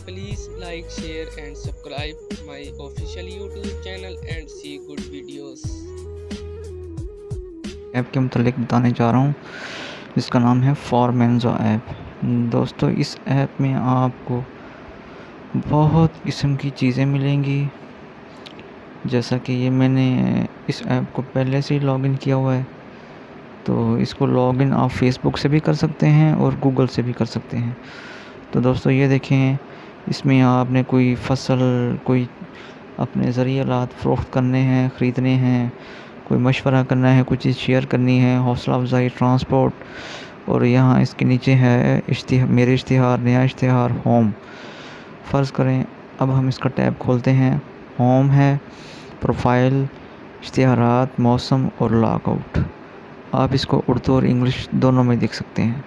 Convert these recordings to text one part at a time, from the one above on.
Please like, share and subscribe my official YouTube channel and see good videos. App के मुतालिक बताने जा रहा हूँ जिसका नाम है फॉर्मेंजा ऐप। दोस्तों, इस ऐप में आपको बहुत किस्म की चीज़ें मिलेंगी। जैसा कि ये मैंने इस ऐप को पहले से ही लॉगिन किया हुआ है, तो इसको लॉगिन आप फेसबुक से भी कर सकते हैं और गूगल से भी कर सकते हैं। तो दोस्तों, ये देखें, इसमें आपने कोई फसल, कोई अपने ज़रियात फ़रोख्त करने हैं, ख़रीदने हैं, कोई मशवरा करना है, कोई चीज़ शेयर करनी है, हौसला अफजाई, ट्रांसपोर्ट, और यहाँ इसके नीचे है मेरे इश्तिहार, नया इश्तिहार, होम। फ़र्ज़ करें अब हम इसका टैब खोलते हैं। होम है, प्रोफाइल, इश्तिहारात, मौसम और लॉगआउट। आप इसको उर्दू और इंग्लिश दोनों में देख सकते हैं।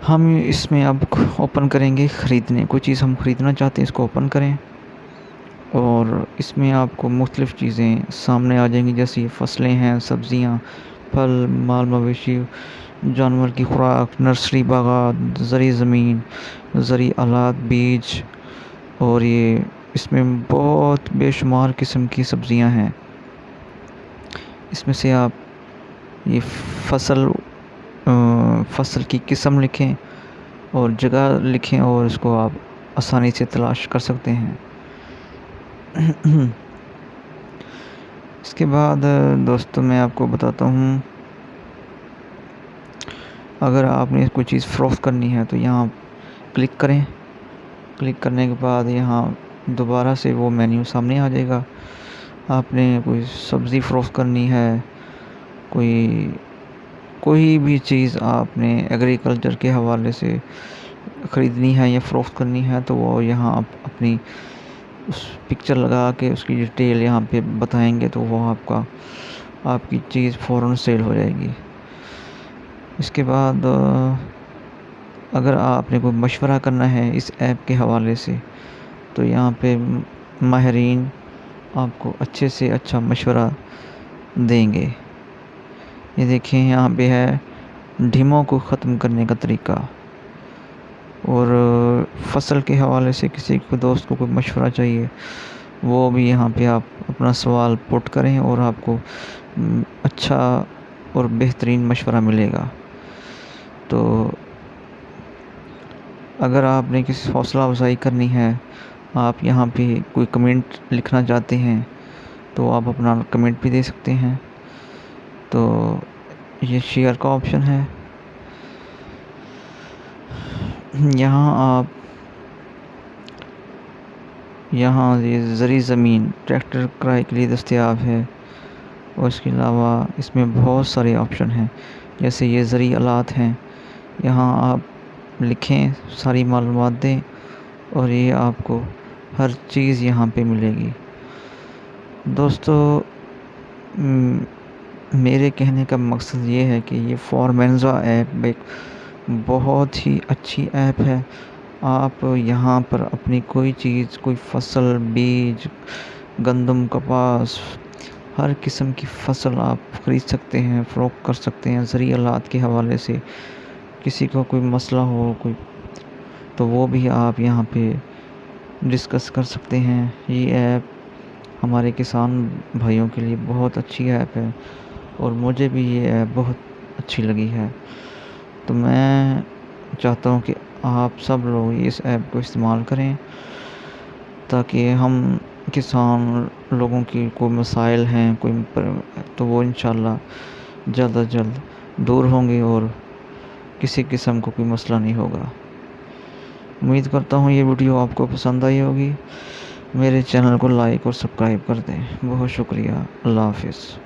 हम इसमें अब ओपन करेंगे ख़रीदने, कोई चीज़ हम ख़रीदना चाहते हैं, इसको ओपन करें और इसमें आपको मुख्तलिफ़ चीज़ें सामने आ जाएंगी। जैसे ये फसलें हैं, सब्ज़ियाँ, फल, माल मवेशी, जानवर की खुराक, नर्सरी बागात, ज़री ज़मीन, ज़री आलात, बीज, और ये इसमें बहुत बेशुमार किस्म की सब्ज़ियाँ हैं। इसमें से आप ये फसल की किस्म लिखें और जगह लिखें और इसको आप आसानी से तलाश कर सकते हैं। इसके बाद दोस्तों, मैं आपको बताता हूँ, अगर आपने कोई चीज़ फ़रोख्त करनी है तो यहाँ क्लिक करें। क्लिक करने के बाद यहाँ दोबारा से वो मेन्यू सामने आ जाएगा। आपने कोई सब्ज़ी फ़रोख्त करनी है, कोई भी चीज़ आपने एग्रीकल्चर के हवाले से ख़रीदनी है या फ़रोख्त करनी है, तो वो यहाँ आप अपनी उस पिक्चर लगा के उसकी डिटेल यहाँ पे बताएंगे, तो वो आपकी चीज़ फ़ौरन सेल हो जाएगी। इसके बाद अगर आपने कोई मशवरा करना है इस ऐप के हवाले से, तो यहाँ पे माहिरीन आपको अच्छे से अच्छा मशवरा देंगे। ये देखें, यहाँ पे है ढीमों को ख़त्म करने का तरीका, और फसल के हवाले से किसी को दोस्त को कोई मशवरा चाहिए, वो भी यहाँ पे आप अपना सवाल पुट करें और आपको अच्छा और बेहतरीन मशवरा मिलेगा। तो अगर आपने किसी हौसला अफजाई करनी है, आप यहाँ पे कोई कमेंट लिखना चाहते हैं, तो आप अपना कमेंट भी दे सकते हैं। तो ये शेयर का ऑप्शन है। यहाँ ये ज़री ज़मीन ट्रैक्टर किराए के लिए दस्तयाब है, और इसके अलावा इसमें बहुत सारे ऑप्शन हैं। जैसे ये ज़री आलात हैं, यहाँ आप लिखें, सारी मालूमात दें और ये आपको हर चीज़ यहाँ पे मिलेगी। दोस्तों, मेरे कहने का मकसद ये है कि ये फॉर्मेंजा ऐप एक बहुत ही अच्छी ऐप है। आप यहाँ पर अपनी कोई चीज़, कोई फसल, बीज, गंदम, कपास, हर किस्म की फसल आप ख़रीद सकते हैं, फ़रोख्त कर सकते हैं। ज़रियात के हवाले से किसी को कोई मसला हो, तो वो भी आप यहाँ पे डिस्कस कर सकते हैं। ये ऐप हमारे किसान भाइयों के लिए बहुत अच्छी ऐप है और मुझे भी ये ऐप बहुत अच्छी लगी है। तो मैं चाहता हूँ कि आप सब लोग इस ऐप को इस्तेमाल करें, ताकि हम किसान लोगों की कोई मसाइल हैं, तो वो इंशाल्लाह जल्द अज जल्द दूर होंगे और किसी किस्म को कोई मसला नहीं होगा। उम्मीद करता हूँ ये वीडियो आपको पसंद आई होगी। मेरे चैनल को लाइक और सब्सक्राइब कर दें। बहुत शुक्रिया। अल्लाह हाफ़िज़।